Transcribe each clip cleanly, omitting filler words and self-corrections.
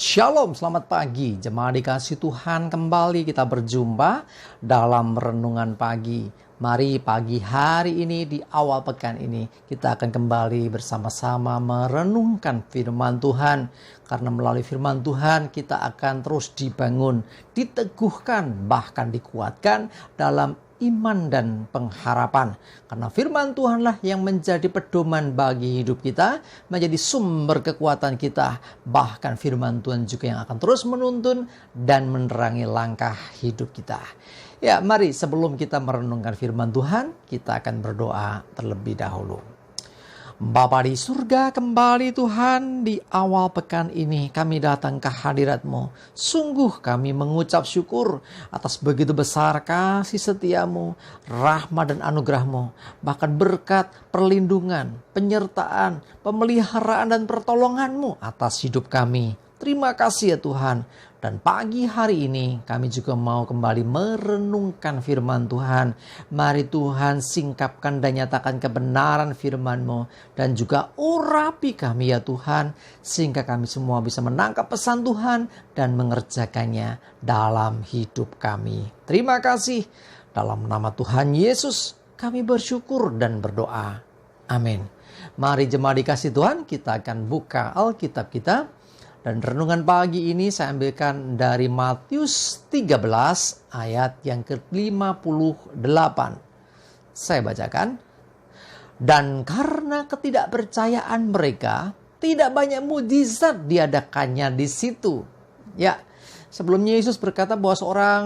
Shalom, selamat pagi. Jemaat dikasih Tuhan, kembali kita berjumpa dalam renungan pagi. Mari pagi hari ini, di awal pekan ini, kita akan kembali bersama-sama merenungkan firman Tuhan. Karena melalui firman Tuhan, kita akan terus dibangun, diteguhkan, bahkan dikuatkan dalam iman dan pengharapan. Karena firman Tuhanlah yang menjadi pedoman bagi hidup kita, menjadi sumber kekuatan kita. Bahkan firman Tuhan juga yang akan terus menuntun dan menerangi langkah hidup kita. Ya, mari sebelum kita merenungkan firman Tuhan, kita akan berdoa terlebih dahulu. Bapa di surga, kembali Tuhan di awal pekan ini kami datang ke hadirat-Mu. Sungguh kami mengucap syukur atas begitu besar kasih setia-Mu, rahmat dan anugerah-Mu. Bahkan berkat, perlindungan, penyertaan, pemeliharaan dan pertolongan-Mu atas hidup kami. Terima kasih ya Tuhan. Dan pagi hari ini kami juga mau kembali merenungkan firman Tuhan. Mari Tuhan singkapkan dan nyatakan kebenaran firman-Mu. Dan juga urapi kami ya Tuhan. Sehingga kami semua bisa menangkap pesan Tuhan dan mengerjakannya dalam hidup kami. Terima kasih. Dalam nama Tuhan Yesus kami bersyukur dan berdoa. Amin. Mari jemaat dikasih Tuhan, kita akan buka Alkitab kita. Dan renungan pagi ini saya ambilkan dari Matius 13 ayat yang ke-58. Saya bacakan. Dan karena ketidakpercayaan mereka, tidak banyak mujizat diadakannya di situ. Ya, sebelumnya Yesus berkata bahwa seorang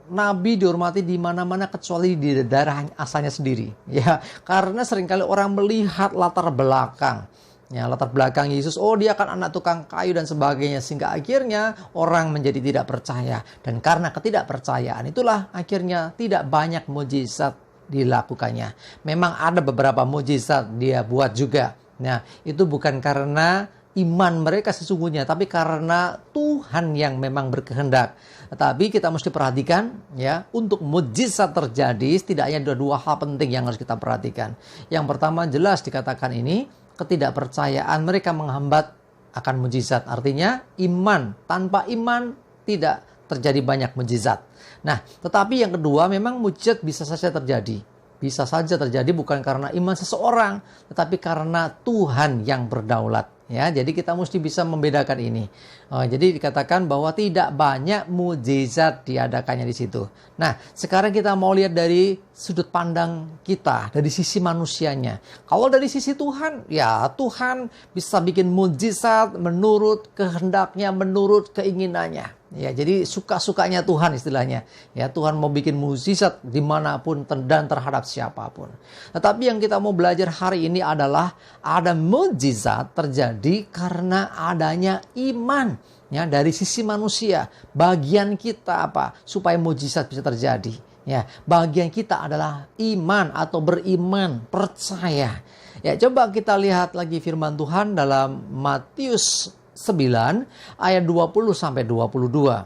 nabi dihormati di mana-mana kecuali di daerah asalnya sendiri. Ya, karena seringkali orang melihat latar belakang. Ya, latar belakang Yesus, dia kan anak tukang kayu dan sebagainya. Sehingga akhirnya orang menjadi tidak percaya. Dan karena ketidakpercayaan itulah akhirnya tidak banyak mujizat dilakukannya. Memang ada beberapa mujizat dia buat juga. Nah, itu bukan karena iman mereka sesungguhnya, tapi karena Tuhan yang memang berkehendak. Tetapi kita mesti perhatikan ya, untuk mujizat terjadi setidaknya ada dua hal penting yang harus kita perhatikan. Yang pertama jelas dikatakan ini, ketidakpercayaan mereka menghambat akan mujizat. Artinya iman, tanpa iman tidak terjadi banyak mujizat. Nah, tetapi yang kedua memang mujizat bisa saja terjadi. Bisa saja terjadi bukan karena iman seseorang, tetapi karena Tuhan yang berdaulat. Ya, jadi kita mesti bisa membedakan ini. Jadi dikatakan bahwa tidak banyak mujizat diadakannya di situ. Nah, sekarang kita mau lihat dari sudut pandang kita, dari sisi manusianya. Kalau dari sisi Tuhan, ya Tuhan bisa bikin mujizat menurut kehendaknya, menurut keinginannya. Ya, jadi suka-sukanya Tuhan istilahnya. Ya, Tuhan mau bikin mujizat dimanapun dan terhadap siapapun. Tetapi yang kita mau belajar hari ini adalah ada mujizat terjadi karena adanya iman. Ya, dari sisi manusia, bagian kita apa? Supaya mujizat bisa terjadi. Ya, bagian kita adalah iman atau beriman, percaya. Ya, coba kita lihat lagi firman Tuhan dalam Matius 9 ayat 20 sampai 22.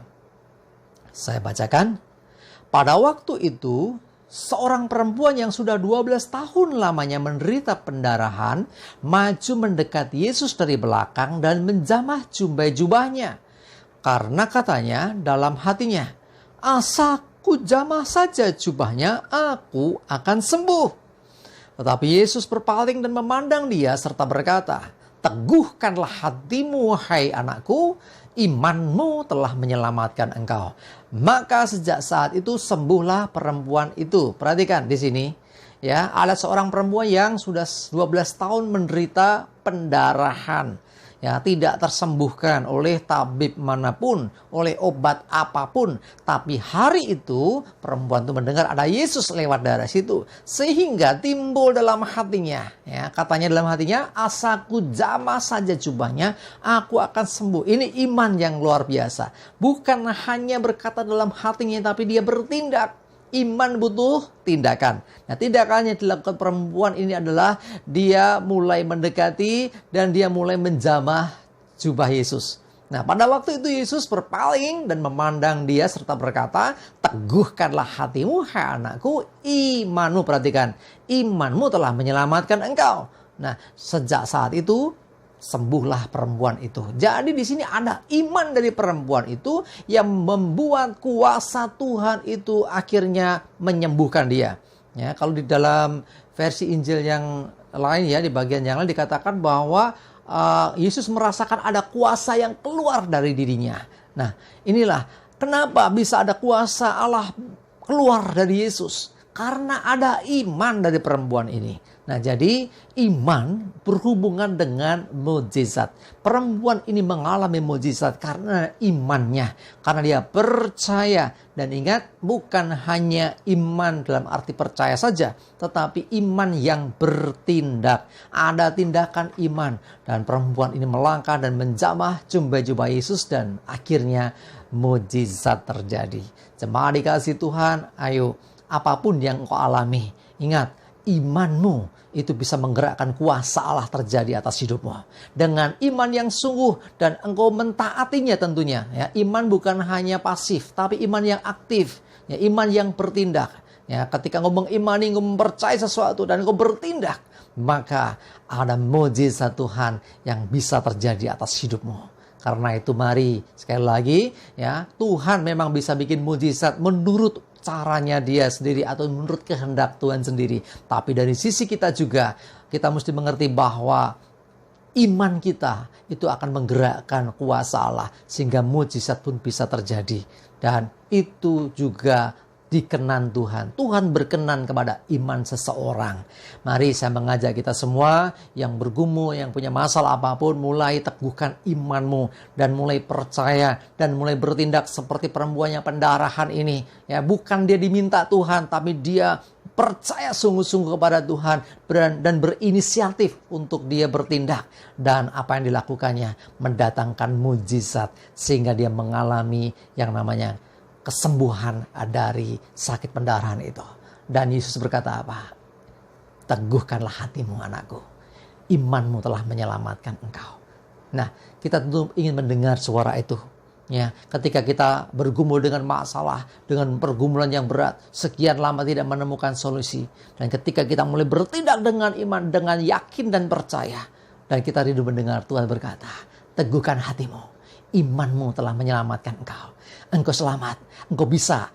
Saya bacakan. Pada waktu itu, seorang perempuan yang sudah 12 tahun lamanya menderita pendarahan maju mendekat Yesus dari belakang dan menjamah jubahnya. Karena katanya dalam hatinya, "Asalku jamah saja jubahnya, aku akan sembuh." Tetapi Yesus berpaling dan memandang dia serta berkata, "Teguhkanlah hatimu, wahai anakku, imanmu telah menyelamatkan engkau." Maka sejak saat itu sembuhlah perempuan itu. Perhatikan di sini, ya, ada seorang perempuan yang sudah 12 tahun menderita pendarahan. Ya, tidak tersembuhkan oleh tabib manapun, oleh obat apapun. Tapi hari itu perempuan itu mendengar ada Yesus lewat daerah situ. Sehingga timbul dalam hatinya. Ya, katanya dalam hatinya, "Asalku jamah saja jubahnya, aku akan sembuh." Ini iman yang luar biasa. Bukan hanya berkata dalam hatinya, tapi dia bertindak. Iman butuh tindakan. Nah, tindakan yang dilakukan perempuan ini adalah dia mulai mendekati dan dia mulai menjamah jubah Yesus. Nah, pada waktu itu Yesus berpaling dan memandang dia serta berkata, "Teguhkanlah hatimu, hai anakku, imanmu," perhatikan, "imanmu telah menyelamatkan engkau." Nah, sejak saat itu sembuhlah perempuan itu. Jadi di sini ada iman dari perempuan itu yang membuat kuasa Tuhan itu akhirnya menyembuhkan dia. Ya, kalau di dalam versi Injil yang lain ya, di bagian yang lain dikatakan bahwa Yesus merasakan ada kuasa yang keluar dari dirinya. Nah, inilah kenapa bisa ada kuasa Allah keluar dari Yesus. Karena ada iman dari perempuan ini. Nah, jadi iman berhubungan dengan mukjizat. Perempuan ini mengalami mukjizat karena imannya. Karena dia percaya. Dan ingat, bukan hanya iman dalam arti percaya saja. Tetapi iman yang bertindak. Ada tindakan iman. Dan perempuan ini melangkah dan menjamah jubah Yesus. Dan akhirnya mukjizat terjadi. Jemaat dikasih Tuhan, ayo. Apapun yang engkau alami, ingat, imanmu itu bisa menggerakkan kuasa Allah terjadi atas hidupmu. Dengan iman yang sungguh dan engkau mentaatinya tentunya. Ya, iman bukan hanya pasif, tapi iman yang aktif. Ya, iman yang bertindak. Ya, ketika engkau mengimani, engkau mempercayai sesuatu dan engkau bertindak, maka ada mukjizat Tuhan yang bisa terjadi atas hidupmu. Karena itu mari sekali lagi ya, Tuhan memang bisa bikin mukjizat menurut caranya dia sendiri atau menurut kehendak Tuhan sendiri. Tapi dari sisi kita juga, kita mesti mengerti bahwa iman kita itu akan menggerakkan kuasa Allah sehingga mukjizat pun bisa terjadi. Dan itu juga dikenan Tuhan. Tuhan berkenan kepada iman seseorang. Mari saya mengajak kita semua yang bergumul, yang punya masalah apapun, mulai teguhkan imanmu dan mulai percaya dan mulai bertindak seperti perempuan yang pendarahan ini. Ya, bukan dia diminta Tuhan, tapi dia percaya sungguh-sungguh kepada Tuhan dan berinisiatif untuk dia bertindak. Dan apa yang dilakukannya mendatangkan mukjizat sehingga dia mengalami yang namanya kesembuhan dari sakit pendarahan itu. Dan Yesus berkata apa? Teguhkanlah hatimu anakku. Imanmu telah menyelamatkan engkau. Nah, kita tentu ingin mendengar suara itu. Ya, ketika kita bergumul dengan masalah, dengan pergumulan yang berat, sekian lama tidak menemukan solusi. Dan ketika kita mulai bertindak dengan iman, dengan yakin dan percaya. Dan kita rindu mendengar Tuhan berkata, teguhkan hatimu. Imanmu telah menyelamatkan engkau. Engkau selamat. Engkau bisa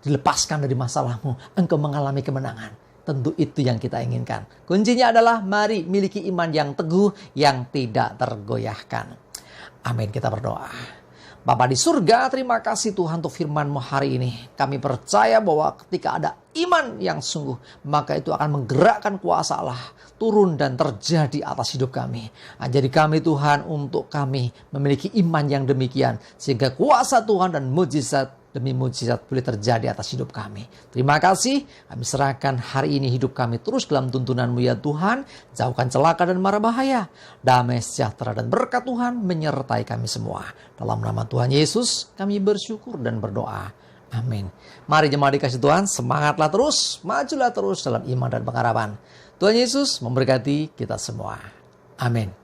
dilepaskan dari masalahmu. Engkau mengalami kemenangan. Tentu itu yang kita inginkan. Kuncinya adalah mari miliki iman yang teguh, yang tidak tergoyahkan. Amin, kita berdoa. Bapa di surga, terima kasih Tuhan untuk firman-Mu hari ini. Kami percaya bahwa ketika ada iman yang sungguh, maka itu akan menggerakkan kuasa Allah turun dan terjadi atas hidup kami. Jadi kami Tuhan, untuk kami memiliki iman yang demikian, sehingga kuasa Tuhan dan mukjizat demi mukjizat boleh terjadi atas hidup kami. Terima kasih, kami serahkan hari ini hidup kami terus dalam tuntunan-Mu ya Tuhan. Jauhkan celaka dan mara bahaya. Damai sejahtera dan berkat Tuhan menyertai kami semua. Dalam nama Tuhan Yesus kami bersyukur dan berdoa. Amin. Mari jemaat dikasih Tuhan, semangatlah terus, majulah terus dalam iman dan pengharapan. Tuhan Yesus memberkati kita semua. Amin.